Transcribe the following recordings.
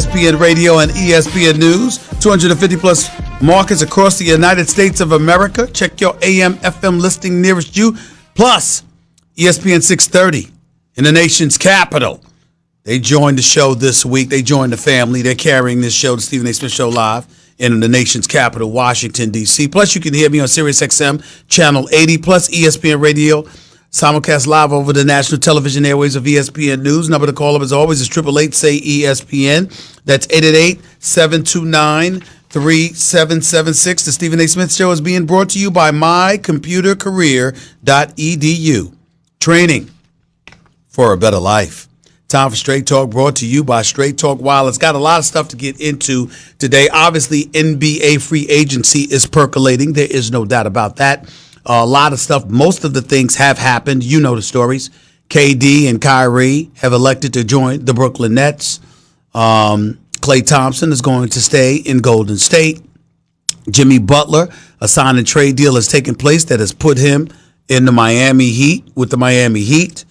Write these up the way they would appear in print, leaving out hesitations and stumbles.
ESPN Radio and ESPN News, 250 plus markets across the United States of America. Check your AM, FM listing nearest you. Plus, ESPN 630 in the nation's capital. They joined the show this week. They joined the family. They're carrying this show, the Stephen A. Smith Show, live in the nation's capital, Washington, D.C. Plus, you can hear me on Sirius XM, Channel 80, plus ESPN Radio, simulcast live over the national television airways of ESPN News. Number to call up, as always, is 888-SAY-ESPN. That's 888-729-3776. The Stephen A. Smith Show is being brought to you by mycomputercareer.edu. Training for a better life. Time for Straight Talk, brought to you by Straight Talk Wireless. Got a lot of stuff to get into today. Obviously, NBA free agency is percolating. There is no doubt about that. A lot of stuff. Most of the things have happened. You know the stories. KD and Kyrie have elected to join the Brooklyn Nets. Klay Thompson is going to stay in Golden State. Jimmy Butler, a sign and trade deal has taken place that has put him in the Miami Heat with the Miami Heat.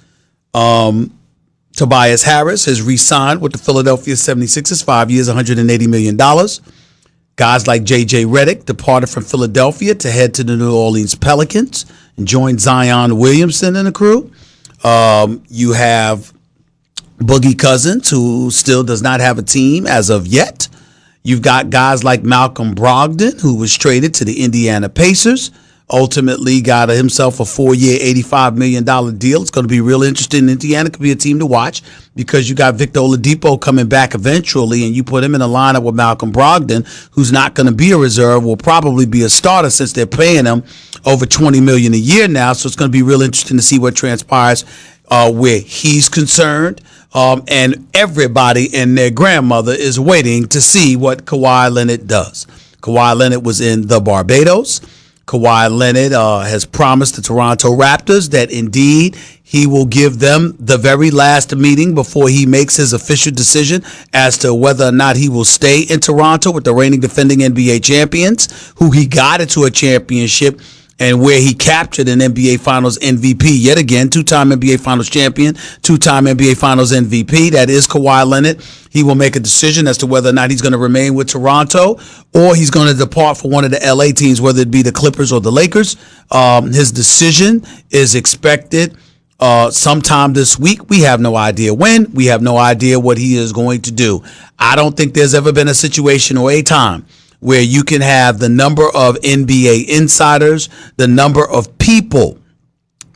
Tobias Harris has re-signed with the Philadelphia 76ers, 5 years, $180 million. Guys like J.J. Redick departed from Philadelphia to head to the New Orleans Pelicans and joined Zion Williamson and the crew. You have Boogie Cousins, who still does not have a team as of yet. You've got guys like Malcolm Brogdon, who was traded to the Indiana Pacers. Ultimately got himself a 4-year, $85 million deal. It's going to be real interesting. Indiana could be a team to watch because you got Victor Oladipo coming back eventually, and you put him in a lineup with Malcolm Brogdon, who's not going to be a reserve, will probably be a starter since they're paying him over $20 million a year now. So it's going to be real interesting to see what transpires where he's concerned. And everybody and their grandmother is waiting to see what Kawhi Leonard does. Kawhi Leonard was in the Barbados. Kawhi Leonard has promised the Toronto Raptors that indeed he will give them the very last meeting before he makes his official decision as to whether or not he will stay in Toronto with the reigning defending NBA champions, who he got into a championship and where he captured an NBA Finals MVP yet again, two-time NBA Finals champion, two-time NBA Finals MVP. That is Kawhi Leonard. He will make a decision as to whether or not he's going to remain with Toronto or he's going to depart for one of the LA teams, whether it be the Clippers or the Lakers. His decision is expected sometime this week. We have no idea when. We have no idea what he is going to do. I don't think there's ever been a situation or a time where you can have the number of NBA insiders, the number of people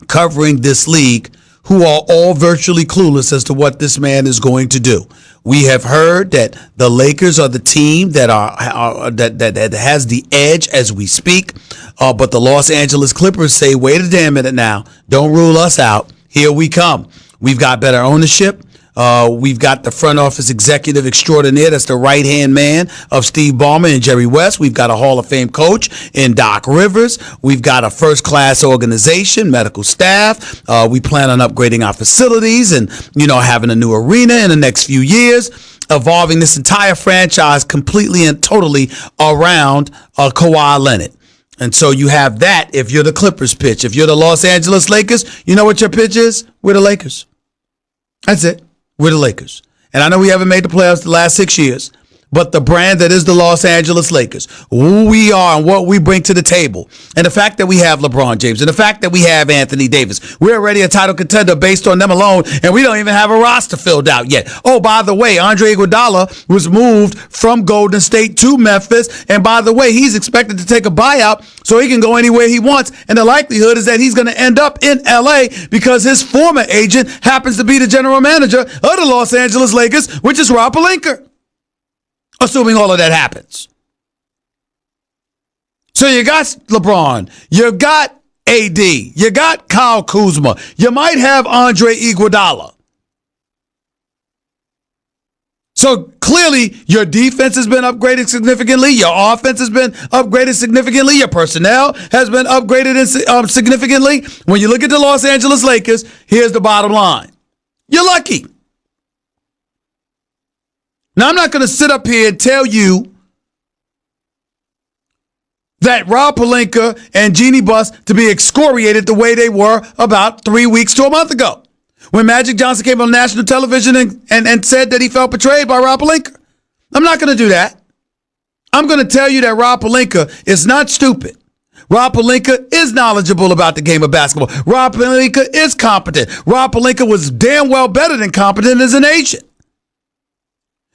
covering this league who are all virtually clueless as to what this man is going to do. We have heard that the Lakers are the team that that has the edge as we speak, but the Los Angeles Clippers say, wait a damn minute now, don't rule us out. Here we come. We've got better ownership. We've got the front office executive extraordinaire. That's the right-hand man of Steve Ballmer and Jerry West. We've got a Hall of Fame coach in Doc Rivers. We've got a first-class organization, medical staff. We plan on upgrading our facilities and, having a new arena in the next few years, evolving this entire franchise completely and totally around Kawhi Leonard. And so you have that if you're the Clippers pitch. If you're the Los Angeles Lakers, you know what your pitch is? We're the Lakers. That's it. We're the Lakers. And I know we haven't made the playoffs the last 6 years, but the brand that is the Los Angeles Lakers, who we are and what we bring to the table, and the fact that we have LeBron James, and the fact that we have Anthony Davis, we're already a title contender based on them alone, and we don't even have a roster filled out yet. Oh, by the way, Andre Iguodala was moved from Golden State to Memphis, and by the way, he's expected to take a buyout so he can go anywhere he wants, and the likelihood is that he's going to end up in L.A. because his former agent happens to be the general manager of the Los Angeles Lakers, which is Rob Pelinka. Assuming all of that happens. So you got LeBron, you got AD, you got Kyle Kuzma, you might have Andre Iguodala. So clearly your defense has been upgraded significantly, your offense has been upgraded significantly, your personnel has been upgraded significantly. When you look at the Los Angeles Lakers, here's the bottom line. You're lucky. Now, I'm not going to sit up here and tell you that Rob Pelinka and Jeannie Buss to be excoriated the way they were about 3 weeks to a month ago when Magic Johnson came on national television and said that he felt betrayed by Rob Pelinka. I'm not going to do that. I'm going to tell you that Rob Pelinka is not stupid. Rob Pelinka is knowledgeable about the game of basketball. Rob Pelinka is competent. Rob Pelinka was damn well better than competent as an agent.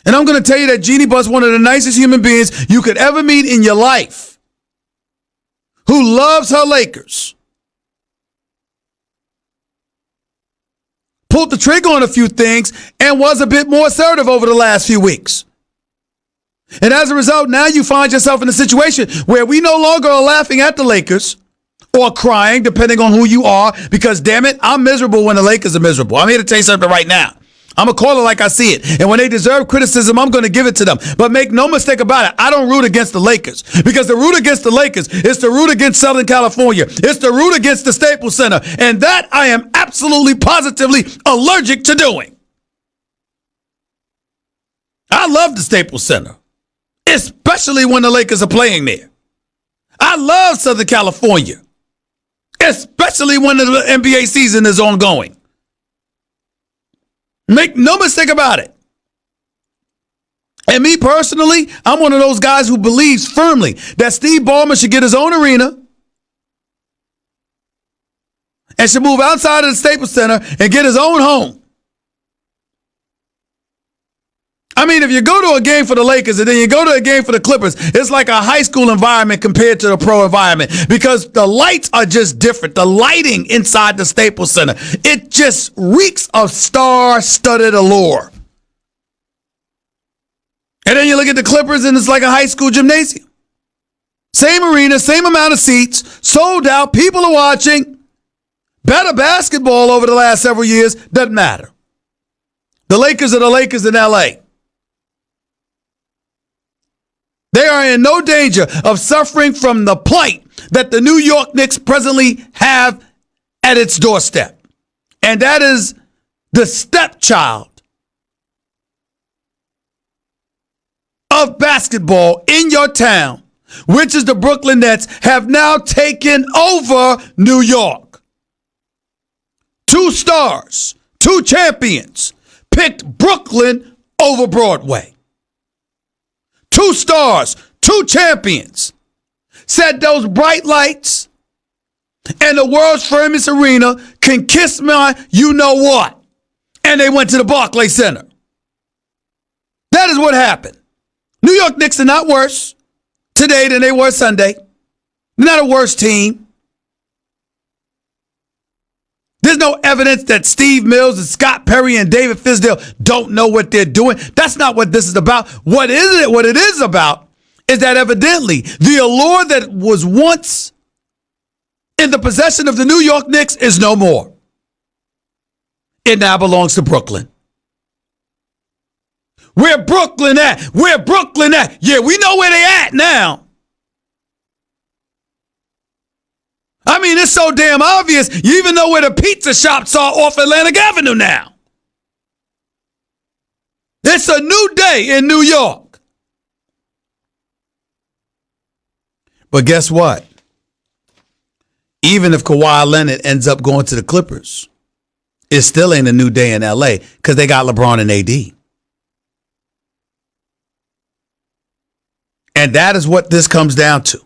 And I'm going to tell you that Jeannie Buss, one of the nicest human beings you could ever meet in your life, who loves her Lakers, pulled the trigger on a few things and was a bit more assertive over the last few weeks. And as a result, now you find yourself in a situation where we no longer are laughing at the Lakers or crying, depending on who you are, because, damn it, I'm miserable when the Lakers are miserable. I'm here to tell you something right now. I'm going to call it like I see it. And when they deserve criticism, I'm going to give it to them. But make no mistake about it, I don't root against the Lakers, because the root against the Lakers is to root against Southern California. It's to root against the Staples Center. And that I am absolutely, positively allergic to doing. I love the Staples Center, especially when the Lakers are playing there. I love Southern California, especially when the NBA season is ongoing. Make no mistake about it. And me personally, I'm one of those guys who believes firmly that Steve Ballmer should get his own arena and should move outside of the Staples Center and get his own home. I mean, if you go to a game for the Lakers and then you go to a game for the Clippers, it's like a high school environment compared to the pro environment, because the lights are just different. The lighting inside the Staples Center, it just reeks of star-studded allure. And then you look at the Clippers and it's like a high school gymnasium. Same arena, same amount of seats, sold out, people are watching. Better basketball over the last several years, doesn't matter. The Lakers are the Lakers in L.A. They are in no danger of suffering from the plight that the New York Knicks presently have at its doorstep. And that is the stepchild of basketball in your town, which is the Brooklyn Nets, have now taken over New York. 2 stars, 2 champions, picked Brooklyn over Broadway. 2 stars, 2 champions, said those bright lights and the world's famous arena can kiss my you-know-what. And they went to the Barclays Center. That is what happened. New York Knicks are not worse today than they were Sunday. They're not a worse team. There's no evidence that Steve Mills and Scott Perry and David Fizdale don't know what they're doing. That's not what this is about. What it is about is that evidently the allure that was once in the possession of the New York Knicks is no more. It now belongs to Brooklyn. Where Brooklyn at? Where Brooklyn at? Yeah, we know where they at now. I mean, it's so damn obvious. You even know where the pizza shops are off Atlantic Avenue now. It's a new day in New York. But guess what? Even if Kawhi Leonard ends up going to the Clippers, it still ain't a new day in LA, because they got LeBron and AD. And that is what this comes down to.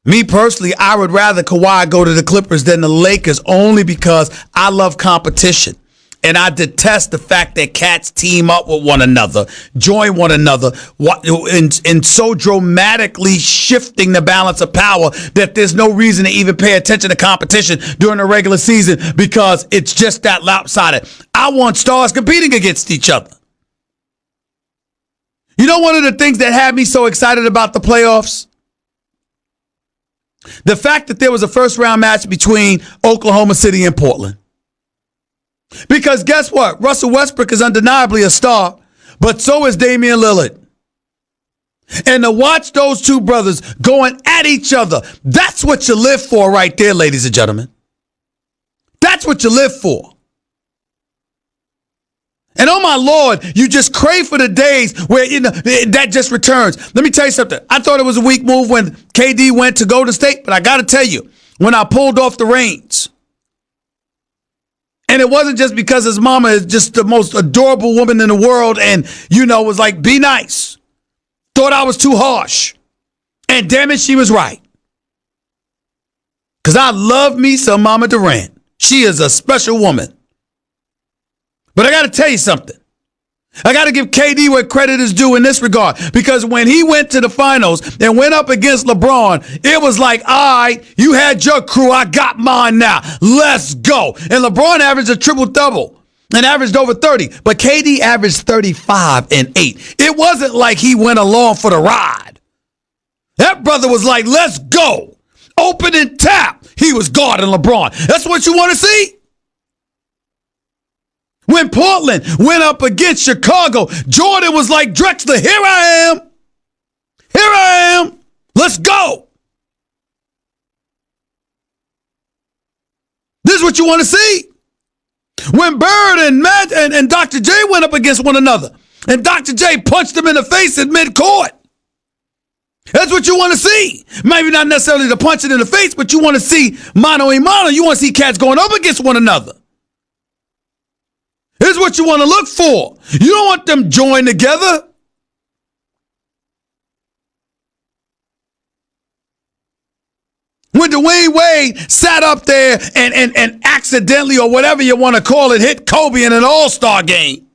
Me personally, I would rather Kawhi go to the Clippers than the Lakers, only because I love competition. And I detest the fact that cats team up with one another, join one another, and so dramatically shifting the balance of power that there's no reason to even pay attention to competition during the regular season, because it's just that lopsided. I want stars competing against each other. You know, one of the things that had me so excited about the playoffs? The fact that there was a first-round match between Oklahoma City and Portland. Because guess what? Russell Westbrook is undeniably a star, but so is Damian Lillard. And to watch those two brothers going at each other, that's what you live for right there, ladies and gentlemen. That's what you live for. And oh my Lord, you just crave for the days where, you know, that just returns. Let me tell you something. I thought it was a weak move when KD went to Golden State, but I got to tell you, when I pulled off the reins And it wasn't just because his mama is just the most adorable woman in the world and, was like, be nice. Thought I was too harsh. And damn it, she was right. Because I love me some Mama Durant. She is a special woman. But I got to tell you something. I got to give KD what credit is due in this regard. Because when he went to the finals and went up against LeBron, it was like, all right, you had your crew. I got mine now. Let's go. And LeBron averaged a triple-double and averaged over 30. But KD averaged 35 and 8. It wasn't like he went along for the ride. That brother was like, let's go. Open and tap. He was guarding LeBron. That's what you want to see? When Portland went up against Chicago, Jordan was like, Drexler, here I am. Here I am. Let's go. This is what you want to see. When Bird and Matt and Dr. J went up against one another, and Dr. J punched him in the face at midcourt. That's what you want to see. Maybe not necessarily the punching in the face, but you want to see mano a mano. You want to see cats going up against one another. Here's what you want to look for. You don't want them joined together. When Dwayne Wade sat up there and accidentally, or whatever you want to call it, hit Kobe in an all-star game.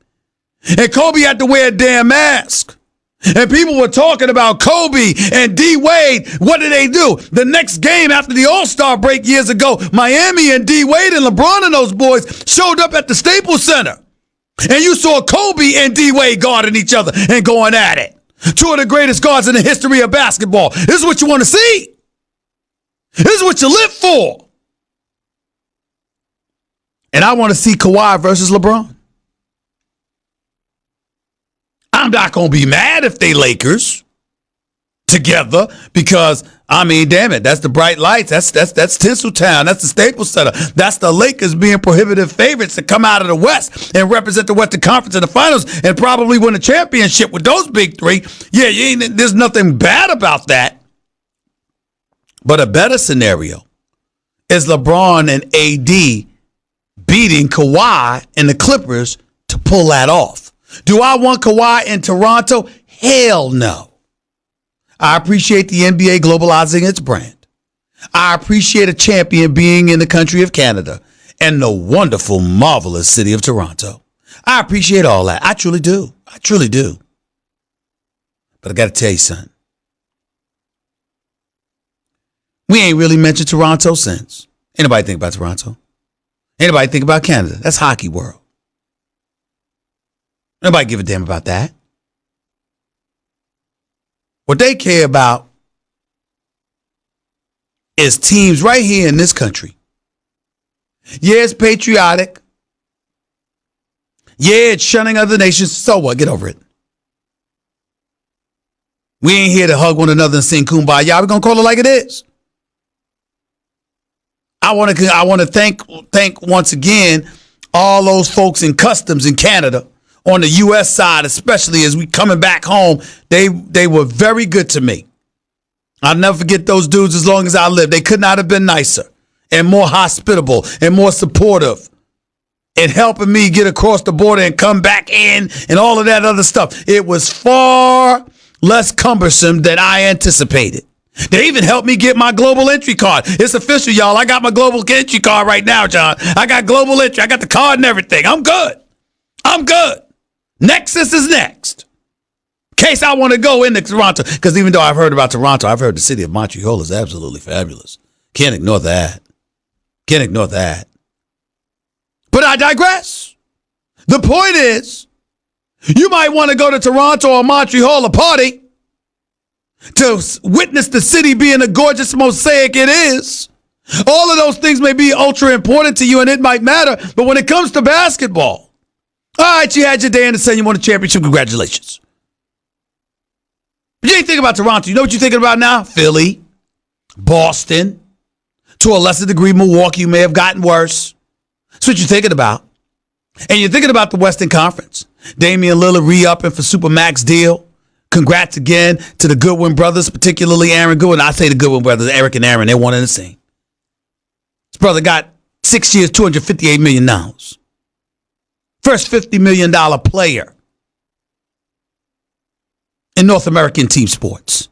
And Kobe had to wear a damn mask. And people were talking about Kobe and D Wade. What did they do? The next game after the All-Star break years ago, Miami and D Wade and LeBron and those boys showed up at the Staples Center. And you saw Kobe and D Wade guarding each other and going at it. Two of the greatest guards in the history of basketball. This is what you want to see. This is what you live for. And I want to see Kawhi versus LeBron. I'm not going to be mad if they Lakers together because, I mean, damn it, that's the bright lights. That's Tinseltown. That's the Staples Center. That's the Lakers being prohibitive favorites to come out of the West and represent the Western Conference in the finals and probably win a championship with those big three. Yeah, there's nothing bad about that. But a better scenario is LeBron and AD beating Kawhi and the Clippers to pull that off. Do I want Kawhi in Toronto? Hell no. I appreciate the NBA globalizing its brand. I appreciate a champion being in the country of Canada and the wonderful, marvelous city of Toronto. I appreciate all that. I truly do. I truly do. But I got to tell you something. We ain't really mentioned Toronto since. Anybody think about Toronto? Anybody think about Canada? That's hockey world. Nobody give a damn about that. What they care about is teams right here in this country. Yeah, it's patriotic. Yeah, it's shunning other nations. So what? Get over it. We ain't here to hug one another and sing Kumbaya. We're going to call it like it is. I want to thank once again all those folks in customs in Canada. On the U.S. side, especially as we coming back home, they were very good to me. I'll never forget those dudes as long as I live. They could not have been nicer and more hospitable and more supportive and helping me get across the border and come back in and all of that other stuff. It was far less cumbersome than I anticipated. They even helped me get my global entry card. It's official, y'all. I got my global entry card right now, John. I got global entry. I got the card and everything. I'm good. I'm good. Nexus is next. In case I want to go into Toronto. Because even though I've heard about Toronto, I've heard the city of Montreal is absolutely fabulous. Can't ignore that. Can't ignore that. But I digress. The point is, you might want to go to Toronto or Montreal, a party, to witness the city being a gorgeous mosaic it is. All of those things may be ultra important to you and it might matter. But when it comes to basketball, all right, you had your day in the sun. You won a championship. Congratulations. But you ain't thinking about Toronto. You know what you're thinking about now? Philly, Boston, to a lesser degree, Milwaukee. You may have gotten worse. That's what you're thinking about. And you're thinking about the Western Conference. Damian Lillard re-upping for Supermax deal. Congrats again to the Goodwin brothers, particularly Aaron Goodwin. I say the Goodwin brothers, Eric and Aaron, they're one and the same. His brother got 6 years, $258 million. First $50 million player in North American team sports.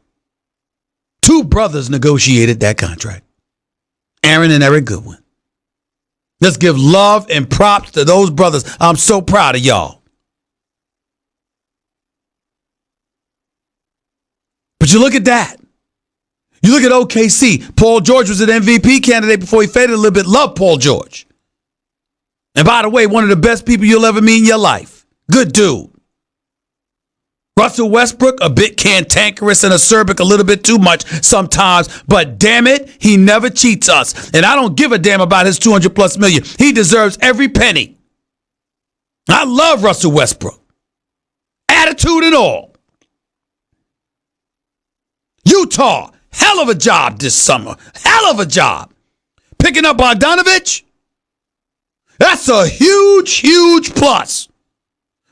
Two brothers negotiated that contract. Aaron and Eric Goodwin. Let's give love and props to those brothers. I'm so proud of y'all. But you look at that. You look at OKC. Paul George was an MVP candidate before he faded a little bit. Love Paul George. And by the way, one of the best people you'll ever meet in your life. Good dude. Russell Westbrook, a bit cantankerous and acerbic, a little bit too much sometimes, but damn it, he never cheats us. And I don't give a damn about his 200 plus million. He deserves every penny. I love Russell Westbrook. Attitude and all. Utah, hell of a job this summer. Hell of a job. Picking up Bogdanovich, that's a huge, huge plus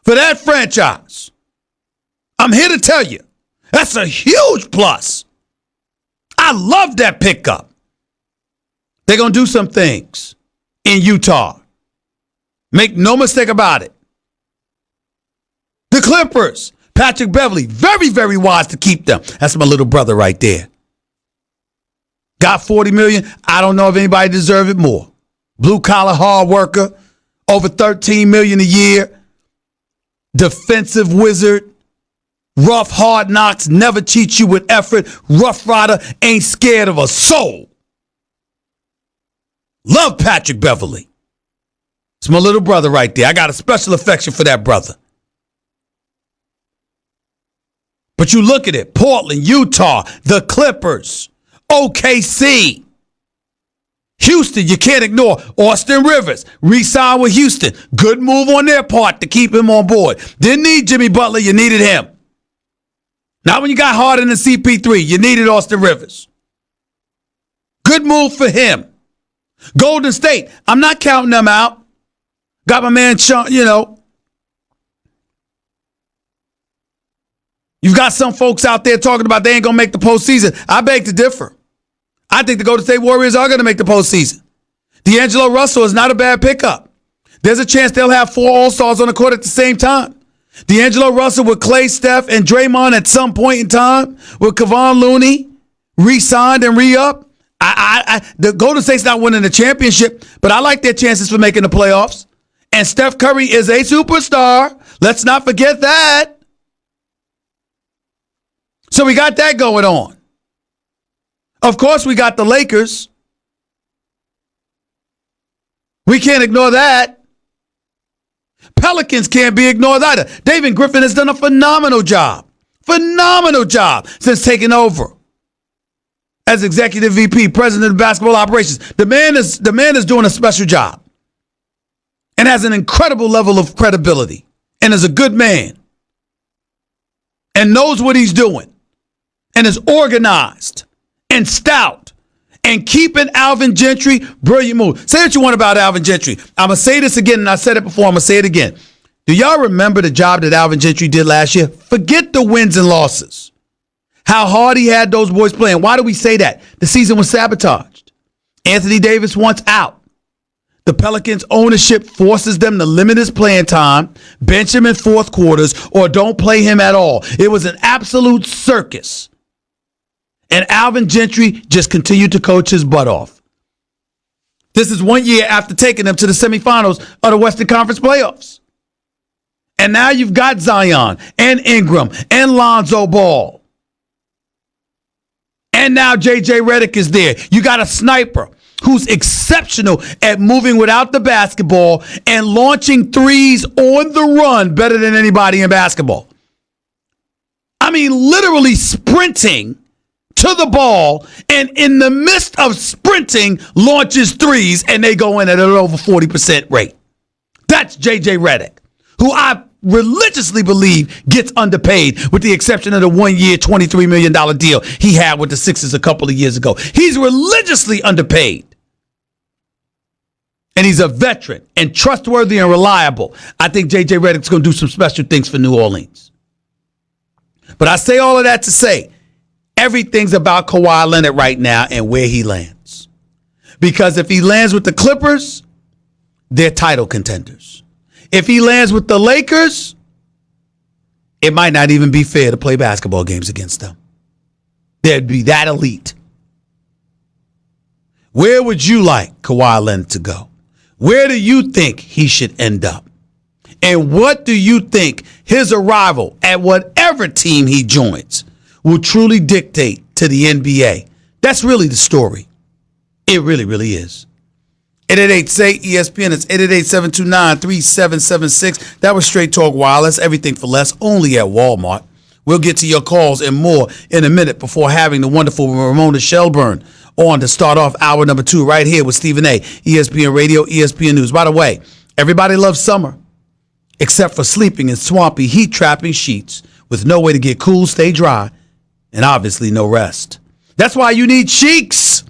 for that franchise. I'm here to tell you, that's a huge plus. I love that pickup. They're going to do some things in Utah. Make no mistake about it. The Clippers, Patrick Beverley, very, very wise to keep them. That's my little brother right there. Got $40 million. I don't know if anybody deserves it more. Blue collar hard worker, over $13 million a year. Defensive wizard. Rough, hard knocks, never cheat you with effort. Rough rider, ain't scared of a soul. Love Patrick Beverley. It's my little brother right there. I got a special affection for that brother. But you look at it, Portland, Utah, the Clippers, OKC. Houston, you can't ignore. Austin Rivers, re-signed with Houston. Good move on their part to keep him on board. Didn't need Jimmy Butler, you needed him. Not when you got Harden and CP3. You needed Austin Rivers. Good move for him. Golden State, I'm not counting them out. Got my man, Sean, You've got some folks out there talking about they ain't going to make the postseason. I beg to differ. I think the Golden State Warriors are going to make the postseason. D'Angelo Russell is not a bad pickup. There's a chance they'll have 4 All-Stars on the court at the same time. D'Angelo Russell with Clay, Steph, and Draymond at some point in time, with Kevon Looney re-signed and re-up. The Golden State's not winning the championship, but I like their chances for making the playoffs. And Steph Curry is a superstar. Let's not forget that. So we got that going on. Of course, we got the Lakers. We can't ignore that. Pelicans can't be ignored either. David Griffin has done a phenomenal job since taking over as executive VP, president of basketball operations. The man is doing a special job and has an incredible level of credibility and is a good man and knows what he's doing and is organized and stout and keeping Alvin Gentry. Brilliant move. Say what you want about Alvin Gentry. I'm going to say this again, and I said it before. I'm going to say it again. Do y'all remember the job that Alvin Gentry did last year? Forget the wins and losses. How hard he had those boys playing. Why do we say that? The season was sabotaged. Anthony Davis wants out. The Pelicans ownership forces them to limit his playing time, bench him in fourth quarters, or don't play him at all. It was an absolute circus. And Alvin Gentry just continued to coach his butt off. This is 1 year after taking them to the semifinals of the Western Conference playoffs. And now you've got Zion and Ingram and Lonzo Ball. And now J.J. Redick is there. You got a sniper who's exceptional at moving without the basketball and launching threes on the run better than anybody in basketball. I mean, literally sprinting to the ball, and in the midst of sprinting, launches threes, and they go in at an over 40% rate. That's J.J. Redick, who I religiously believe gets underpaid, with the exception of the 1 year, $23 million deal he had with the Sixers a couple of years ago. He's religiously underpaid. And he's a veteran and trustworthy and reliable. I think J.J. Redick's going to do some special things for New Orleans. But I say all of that to say, everything's about Kawhi Leonard right now and where he lands. Because if he lands with the Clippers, they're title contenders. If he lands with the Lakers, it might not even be fair to play basketball games against them. They'd be that elite. Where would you like Kawhi Leonard to go? Where do you think he should end up? And what do you think his arrival at whatever team he joins will truly dictate to the NBA? That's really the story. It really, really is. 888-SAY-ESPN. It's 888-729-3776. That was Straight Talk Wireless. Everything for less, only at Walmart. We'll get to your calls and more in a minute before having the wonderful Ramona Shelburne on to start off hour number 2 right here with Stephen A. ESPN Radio, ESPN News. By the way, everybody loves summer, except for sleeping in swampy, heat-trapping sheets with no way to get cool, stay dry, and obviously no rest. That's why you need Cheeks.